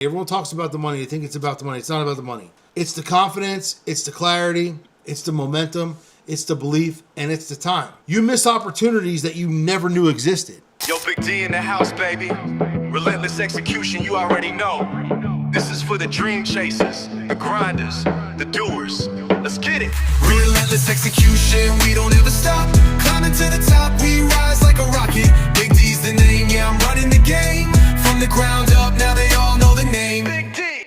Everyone talks about the money. They think it's about the money. It's not about the money. It's the confidence. It's the clarity. It's the momentum. It's the belief. And it's the time. You miss opportunities that you never knew existed. Yo, Big D in the house, baby. Relentless execution, you already know. This is for the dream chasers, the grinders, the doers. Let's get it. Relentless execution, we don't ever stop. Climbing to the top, we rise like a rocket. Big D's the name, yeah, I'm running the game. From the ground up, now they all know the name. Big D.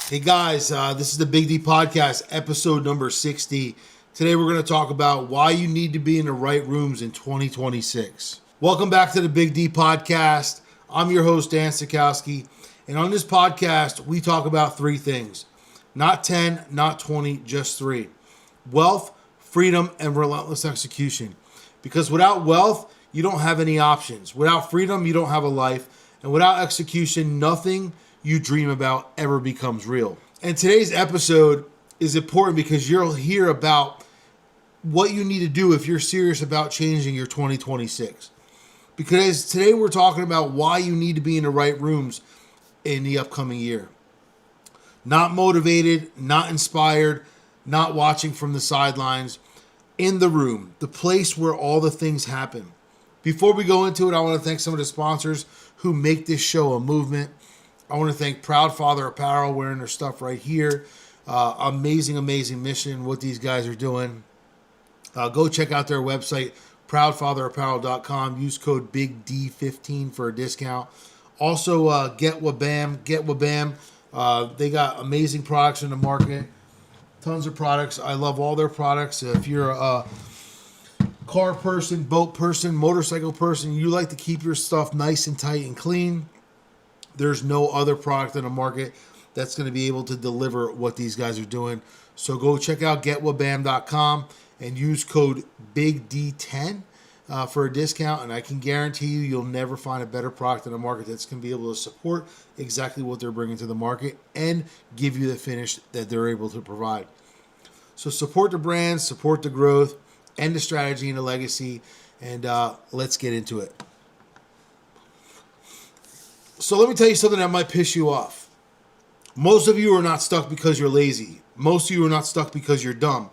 Hey guys, this is the Big D Podcast, episode number 60. Today we're going to talk about why you need to be in the right rooms in 2026. Welcome back to the Big D Podcast. I'm your host, Dan Sachkowsky. And on this podcast, we talk about three things. Not 10, not 20, just three. Wealth, freedom, and relentless execution. Because without wealth, you don't have any options. Without freedom, you don't have a life. And without execution, nothing you dream about ever becomes real. And today's episode is important because you'll hear about what you need to do if you're serious about changing your 2026. Because today we're talking about why you need to be in the right rooms in the upcoming year. Not motivated, not inspired, not watching from the sidelines. In the room, the place where all the things happen. Before we go into it, I want to thank some of the sponsors who make this show a movement. I want to thank Proud Father Apparel, wearing their stuff right here. Amazing mission, what these guys are doing. Go check out their website, proudfatherapparel.com. Use code BIGD15 for a discount. Also, Get Wabam. They got amazing products in the market. Tons of products. I love all their products. If you're a car person, boat person, motorcycle person, you like to keep your stuff nice and tight and clean, there's no other product in the market that's going to be able to deliver what these guys are doing. So go check out getwabam.com and use code BIGD10 for a discount, and I can guarantee you'll never find a better product in the market that's going to be able to support exactly what they're bringing to the market and give you the finish that they're able to provide. So support the brand, support the growth, and the strategy and the legacy, and let's get into it. So let me tell you something that might piss you off. Most of you are not stuck because you're lazy. Most of you are not stuck because you're dumb.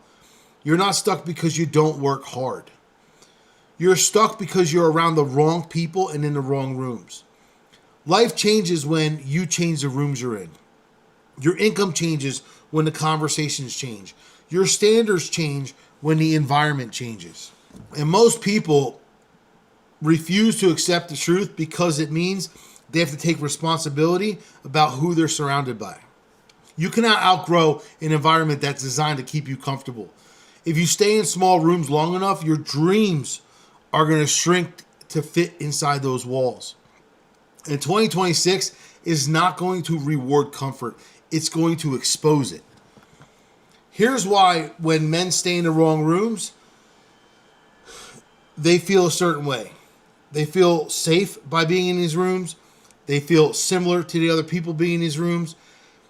You're not stuck because you don't work hard. You're stuck because you're around the wrong people and in the wrong rooms. Life changes when you change the rooms you're in. Your income changes when the conversations change. Your standards change when the environment changes. And most people refuse to accept the truth because it means they have to take responsibility about who they're surrounded by. You cannot outgrow an environment that's designed to keep you comfortable. If you stay in small rooms long enough, your dreams are going to shrink to fit inside those walls. And 2026 is not going to reward comfort. It's going to expose it. Here's why when men stay in the wrong rooms, they feel a certain way. They feel safe by being in these rooms. They feel similar to the other people being in these rooms.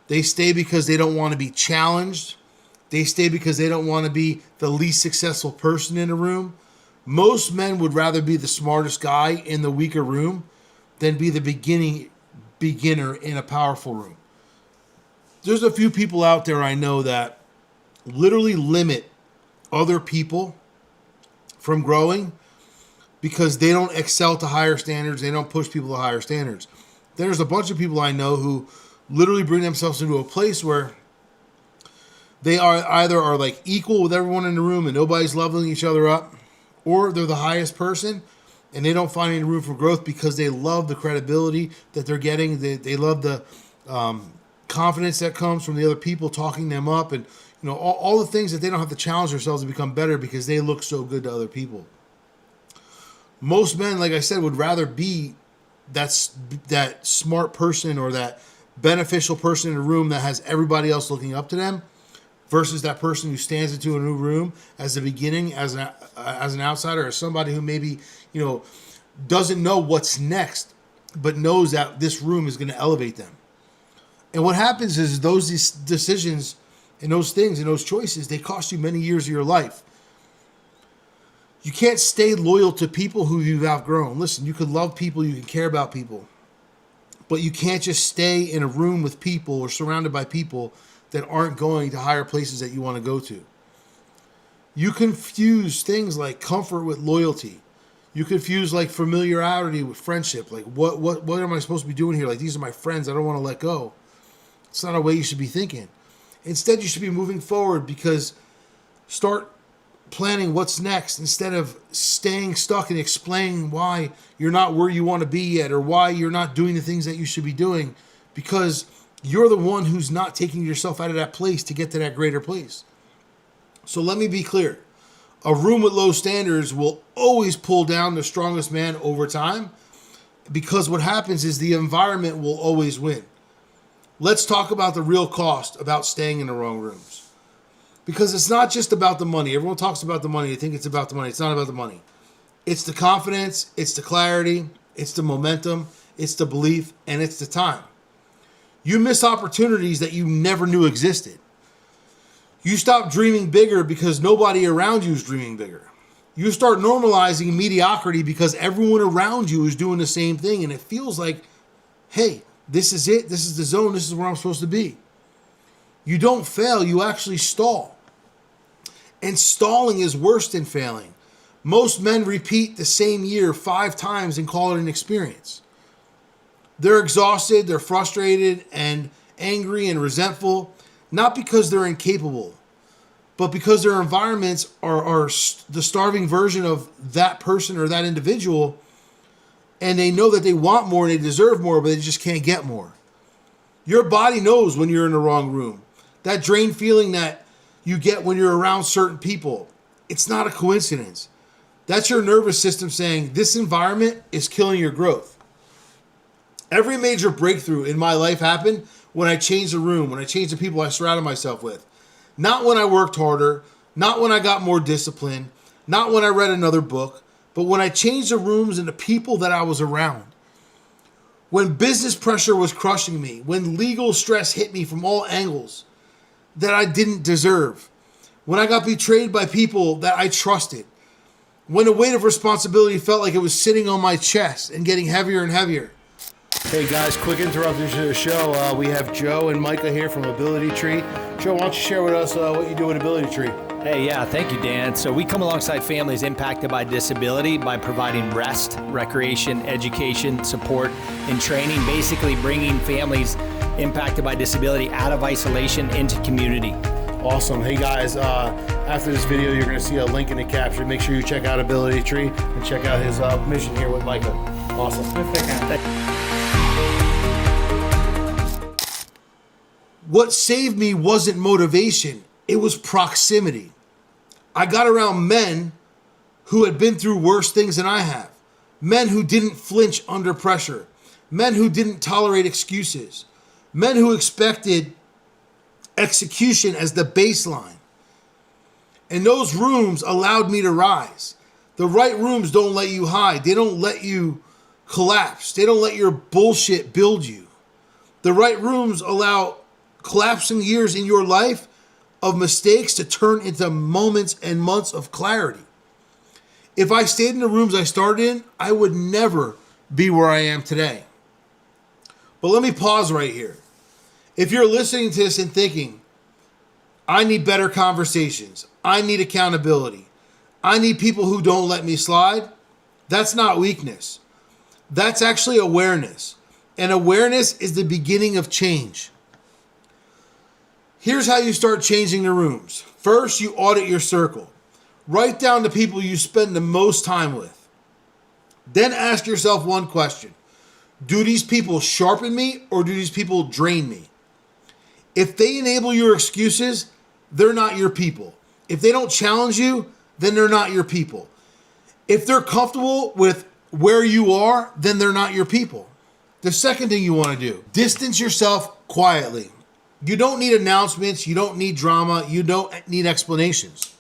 They stay because they don't want to be challenged. They stay because they don't want to be the least successful person in the room. Most men would rather be the smartest guy in the weaker room than be the beginner in a powerful room. There's a few people out there I know that literally limit other people from growing because they don't excel to higher standards. They don't push people to higher standards. There's a bunch of people I know who literally bring themselves into a place where they are either like equal with everyone in the room and nobody's leveling each other up, or they're the highest person and they don't find any room for growth because they love the credibility that they're getting. They love the confidence that comes from the other people talking them up, and all the things that they don't have to challenge themselves to become better because they look so good to other people. Most men, like I said, would rather be that smart person or that beneficial person in a room that has everybody else looking up to them versus that person who stands into a new room as the beginning, as an outsider, or somebody who maybe, doesn't know what's next, but knows that this room is going to elevate them. And what happens is those decisions and those things and those choices, they cost you many years of your life. You can't stay loyal to people who you've outgrown. Listen, you can love people, you can care about people, but you can't just stay in a room with people or surrounded by people that aren't going to higher places that you want to go to. You confuse things like comfort with loyalty. You confuse like familiarity with friendship. Like what am I supposed to be doing here? Like, these are my friends. I don't want to let go. It's not a way you should be thinking. Instead, you should be moving forward, because start planning what's next instead of staying stuck and explaining why you're not where you want to be yet, or why you're not doing the things that you should be doing, because you're the one who's not taking yourself out of that place to get to that greater place. So let me be clear. A room with low standards will always pull down the strongest man over time, because what happens is the environment will always win. Let's talk about the real cost about staying in the wrong rooms. Because it's not just about the money. Everyone talks about the money. They think it's about the money. It's not about the money. It's the confidence, it's the clarity, it's the momentum, it's the belief, and it's the time. You miss opportunities that you never knew existed. You stop dreaming bigger because nobody around you is dreaming bigger. You start normalizing mediocrity because everyone around you is doing the same thing, and it feels like, hey, this is it. This is the zone. This is where I'm supposed to be. You don't fail. You actually stall. And stalling is worse than failing. Most men repeat the same year 5 times and call it an experience. They're exhausted, they're frustrated and angry and resentful, not because they're incapable, but because their environments are the starving version of that person or that individual, and they know that they want more and they deserve more, but they just can't get more. Your body knows when you're in the wrong room. That drained feeling that you get when you're around certain people, it's not a coincidence. That's your nervous system saying, this environment is killing your growth. Every major breakthrough in my life happened when I changed the room, when I changed the people I surrounded myself with. Not when I worked harder, not when I got more discipline, not when I read another book, but when I changed the rooms and the people that I was around. When business pressure was crushing me, when legal stress hit me from all angles that I didn't deserve, when I got betrayed by people that I trusted, when the weight of responsibility felt like it was sitting on my chest and getting heavier and heavier. Hey guys, quick interruption to the show. We have Joe and Micah here from Ability Tree. Joe, why don't you share with us what you do at Ability Tree? Hey, yeah, thank you, Dan. So we come alongside families impacted by disability by providing rest, recreation, education, support, and training, basically bringing families impacted by disability out of isolation into community. Awesome. Hey guys, after this video, you're going to see a link in the caption. Make sure you check out Ability Tree and check out his mission here with Micah. Awesome. What saved me wasn't motivation. It was proximity. I got around men who had been through worse things than I have. Men who didn't flinch under pressure. Men who didn't tolerate excuses. Men who expected execution as the baseline. And those rooms allowed me to rise. The right rooms don't let you hide. They don't let you collapse. They don't let your bullshit build you. The right rooms allow collapsing years in your life of mistakes to turn into moments and months of clarity. If I stayed in the rooms I started in, I would never be where I am today. But let me pause right here. If you're listening to this and thinking, I need better conversations, I need accountability, I need people who don't let me slide, that's not weakness. That's actually awareness. And awareness is the beginning of change. Here's how you start changing the rooms. First, you audit your circle. Write down the people you spend the most time with. Then ask yourself one question. Do these people sharpen me or do these people drain me? If they enable your excuses, they're not your people. If they don't challenge you, then they're not your people. If they're comfortable with where you are, then they're not your people. The second thing you want to do, distance yourself quietly. You don't need announcements. You don't need drama. You don't need explanations.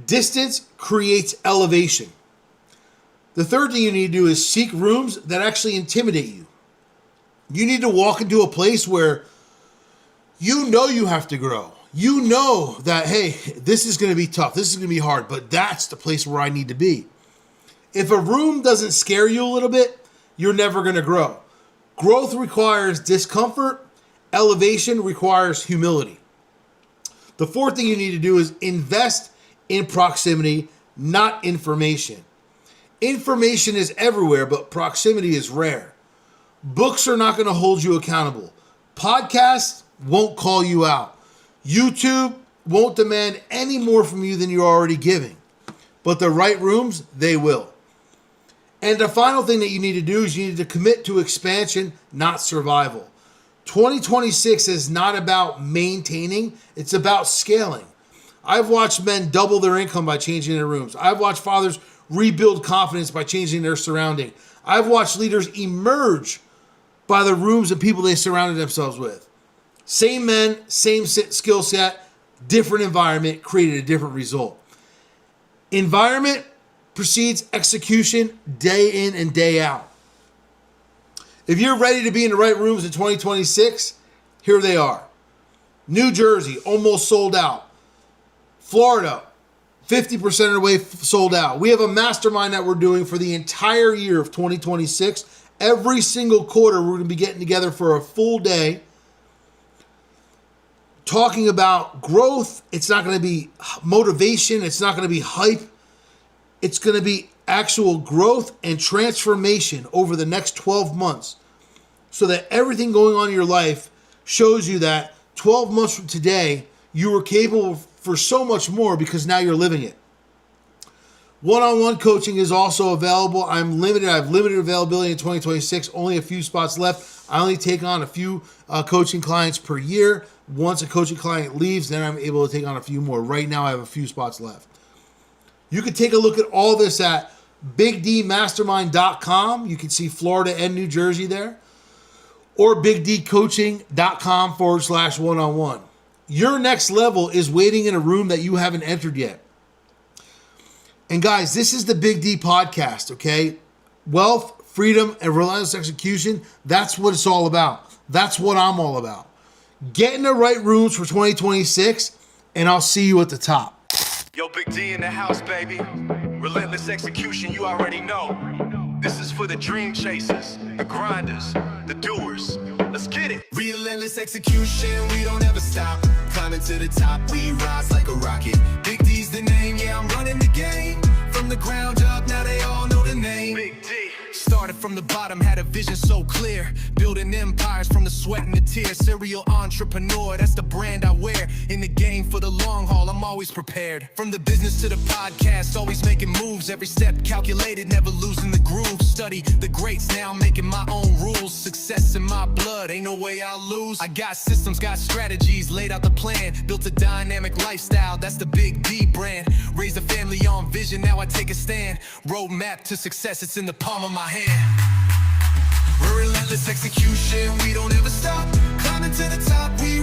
Distance creates elevation. The third thing you need to do is seek rooms that actually intimidate you. You need to walk into a place where you know you have to grow. You know that, hey, this is going to be tough. This is going to be hard, but that's the place where I need to be. If a room doesn't scare you a little bit, you're never going to grow. Growth requires discomfort. Elevation requires humility. The fourth thing you need to do is invest in proximity, not information. Information is everywhere, but proximity is rare. Books are not going to hold you accountable. Podcasts won't call you out. YouTube won't demand any more from you than you're already giving. But the right rooms, they will. And the final thing that you need to do is you need to commit to expansion, not survival. 2026 is not about maintaining, it's about scaling. I've watched men double their income by changing their rooms. I've watched fathers rebuild confidence by changing their surrounding. I've watched leaders emerge by the rooms and people they surrounded themselves with. Same men, same skill set, different environment, created a different result. Environment precedes execution day in and day out. If you're ready to be in the right rooms in 2026, here they are. New Jersey, almost sold out. Florida, 50% of the way sold out. We have a mastermind that we're doing for the entire year of 2026. Every single quarter, we're going to be getting together for a full day talking about growth. It's not going to be motivation. It's not going to be hype. It's going to be actual growth and transformation over the next 12 months so that everything going on in your life shows you that 12 months from today, you were capable for so much more because now you're living it. One-on-one coaching is also available. I have limited availability in 2026, only a few spots left. I only take on a few coaching clients per year. Once a coaching client leaves, then I'm able to take on a few more. Right now, I have a few spots left. You can take a look at all this at bigdmastermind.com. You can see Florida and New Jersey there. Or bigdcoaching.com/one-on-one. Your next level is waiting in a room that you haven't entered yet. And guys, this is the Big D podcast, okay? Wealth, freedom, and relentless execution, that's what it's all about. That's what I'm all about. Get in the right rooms for 2026, and I'll see you at the top. Yo, Big D in the house, baby. Relentless execution, you already know. This is for the dream chasers, the grinders, the doers. Let's get it. Relentless execution, we don't ever stop. Climbing to the top, we rise like a rocket. Big D's the name, yeah, I'm running the game. From the ground up, now they all know the name. Big D. Started from the bottom, had a vision so clear. Building empires from the sweat and the tears. Serial entrepreneur, that's the brand I wear. In the game for the long haul, I'm always prepared. From the business to the podcast, always making moves. Every step calculated, never losing the groove. Study the greats, now I'm making my own rules. Success in my blood, ain't no way I'll lose. I got systems, got strategies, laid out the plan. Built a dynamic lifestyle, that's the Big D brand. Raised a family on vision, now I take a stand. Roadmap to success, it's in the palm of my hand. Relentless execution, we don't ever stop. Climbing to the top, we